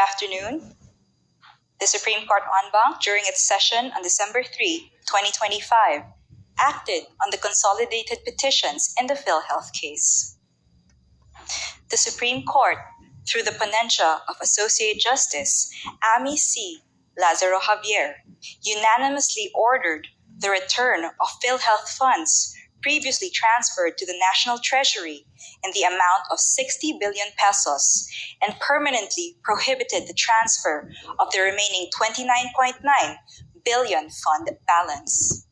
afternoon. The Supreme Court en banc, during its session on December 3, 2025, acted on the consolidated petitions in the PhilHealth case. The Supreme Court, through the ponentia of Associate Justice Amy C. Lazaro Javier, unanimously ordered the return of PhilHealth funds previously transferred to the National Treasury in the amount of 60 billion pesos and permanently prohibited the transfer of the remaining 29.9 billion fund balance.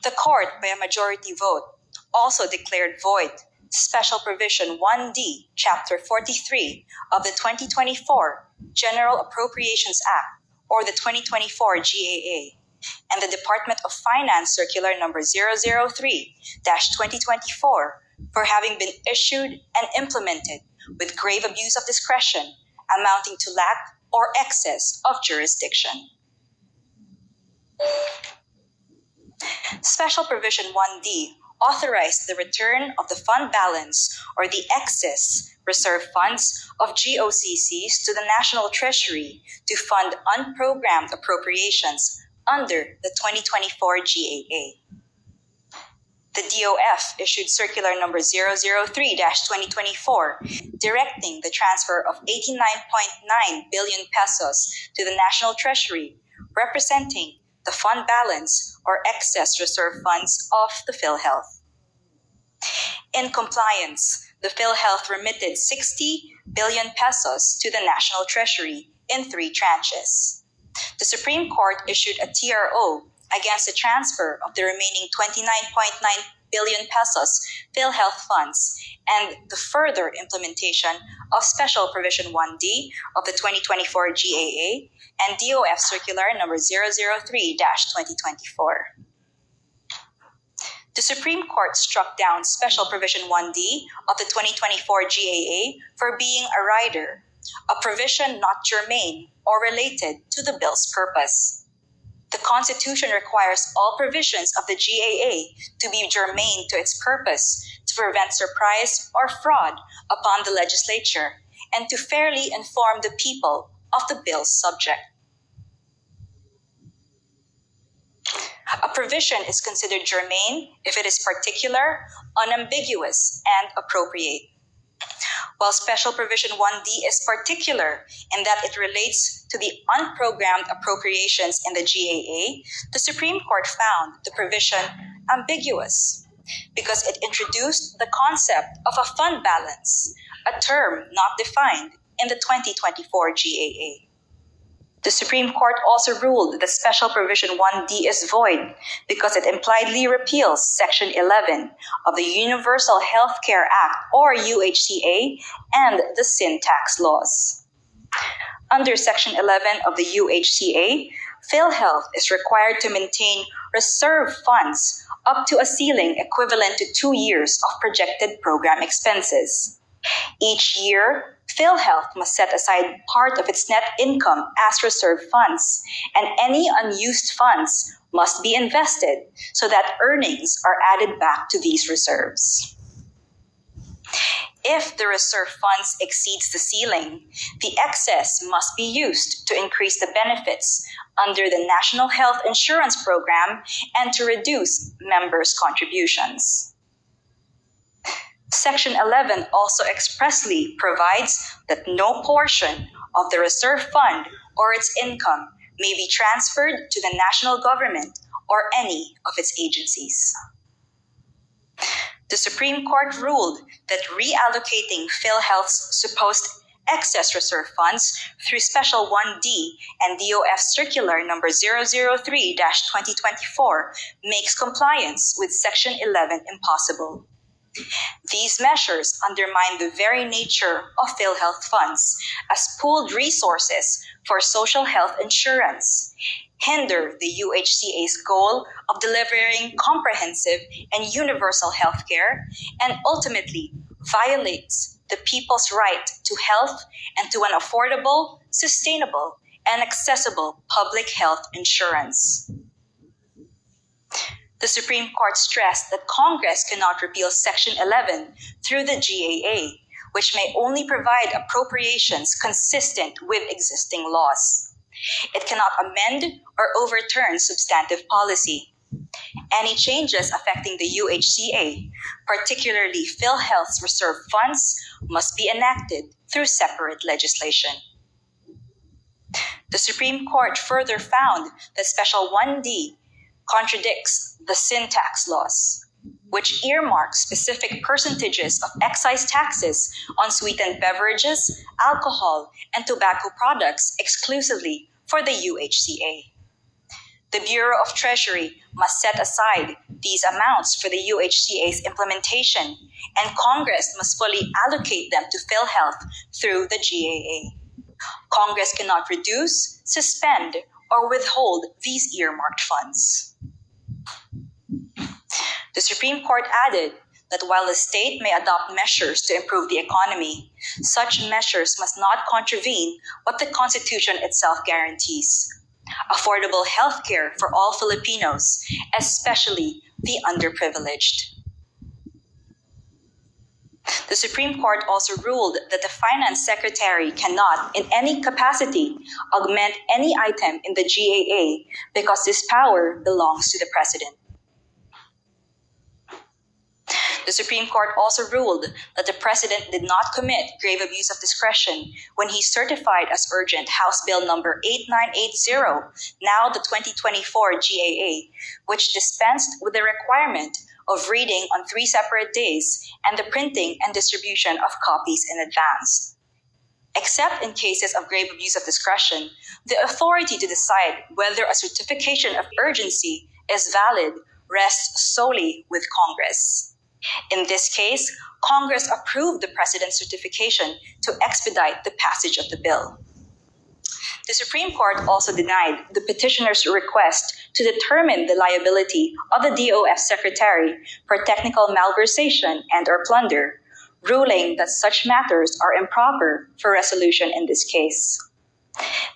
The court, by a majority vote, also declared void Special Provision 1D, Chapter 43 of the 2024 General Appropriations Act, or the 2024 GAA, and the Department of Finance Circular Number 003-2024 for having been issued and implemented with grave abuse of discretion amounting to lack or excess of jurisdiction. Special Provision 1D authorized the return of the fund balance or the excess reserve funds of GOCCs to the National Treasury to fund unprogrammed appropriations under the 2024 GAA. The DOF issued Circular Number 003-2024 directing the transfer of 89.9 billion pesos to the National Treasury, representing the fund balance or excess reserve funds of the PhilHealth. In compliance, the PhilHealth remitted 60 billion pesos to the National Treasury in 3 tranches. The Supreme Court issued a TRO against the transfer of the remaining 29.9 billion pesos PhilHealth funds and the further implementation of Special Provision 1D of the 2024 GAA and DOF Circular Number 003-2024. The Supreme Court struck down Special Provision 1D of the 2024 GAA for being a rider, a provision not germane or related to the bill's purpose. The Constitution requires all provisions of the GAA to be germane to its purpose to prevent surprise or fraud upon the legislature and to fairly inform the people of the bill's subject. A provision is considered germane if it is particular, unambiguous, and appropriate. While Special Provision 1D is particular in that it relates to the unprogrammed appropriations in the GAA, the Supreme Court found the provision ambiguous because it introduced the concept of a fund balance, a term not defined in the 2024 GAA. The Supreme Court also ruled that Special Provision 1D is void because it impliedly repeals Section 11 of the Universal Health Care Act, or UHCA, and the sin tax laws. Under Section 11 of the UHCA, PhilHealth is required to maintain reserve funds up to a ceiling equivalent to 2 years of projected program expenses. Each year, PhilHealth must set aside part of its net income as reserve funds, and any unused funds must be invested so that earnings are added back to these reserves. If the reserve funds exceeds the ceiling, the excess must be used to increase the benefits under the National Health Insurance Program and to reduce members' contributions. Section 11 also expressly provides that no portion of the reserve fund or its income may be transferred to the national government or any of its agencies. The Supreme Court ruled that reallocating PhilHealth's supposed excess reserve funds through Special 1D and DOF Circular Number 003-2024 makes compliance with Section 11 impossible. These measures undermine the very nature of PhilHealth funds as pooled resources for social health insurance, hinder the UHCA's goal of delivering comprehensive and universal health care, and ultimately violates the people's right to health and to an affordable, sustainable, and accessible public health insurance. The Supreme Court stressed that Congress cannot repeal Section 11 through the GAA, which may only provide appropriations consistent with existing laws. It cannot amend or overturn substantive policy. Any changes affecting the UHCA, particularly PhilHealth's reserve funds, must be enacted through separate legislation. The Supreme Court further found that Special 1D contradicts the sin tax laws, which earmark specific percentages of excise taxes on sweetened beverages, alcohol, and tobacco products exclusively for the UHCA. The Bureau of Treasury must set aside these amounts for the UHCA's implementation, and Congress must fully allocate them to PhilHealth through the GAA. Congress cannot reduce, suspend, or withhold these earmarked funds. The Supreme Court added that while the state may adopt measures to improve the economy, such measures must not contravene what the Constitution itself guarantees: affordable health care for all Filipinos, especially the underprivileged. The Supreme Court also ruled that the Finance Secretary cannot, in any capacity, augment any item in the GAA because this power belongs to the President. The Supreme Court also ruled that the President did not commit grave abuse of discretion when he certified as urgent House Bill number 8980, now the 2024 GAA, which dispensed with the requirement of reading on 3 separate days and the printing and distribution of copies in advance. Except in cases of grave abuse of discretion, the authority to decide whether a certification of urgency is valid rests solely with Congress. In this case, Congress approved the President's certification to expedite the passage of the bill. The Supreme Court also denied the petitioner's request to determine the liability of the DOF Secretary for technical malversation and/or plunder, ruling that such matters are improper for resolution in this case.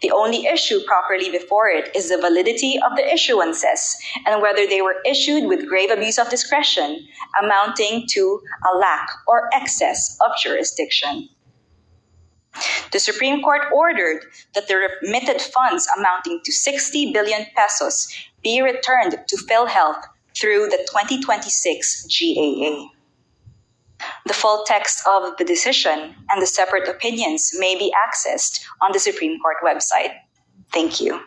The only issue properly before it is the validity of the issuances and whether they were issued with grave abuse of discretion, amounting to a lack or excess of jurisdiction. The Supreme Court ordered that the remitted funds amounting to 60 billion pesos be returned to PhilHealth through the 2026 GAA. The full text of the decision and the separate opinions may be accessed on the Supreme Court website. Thank you.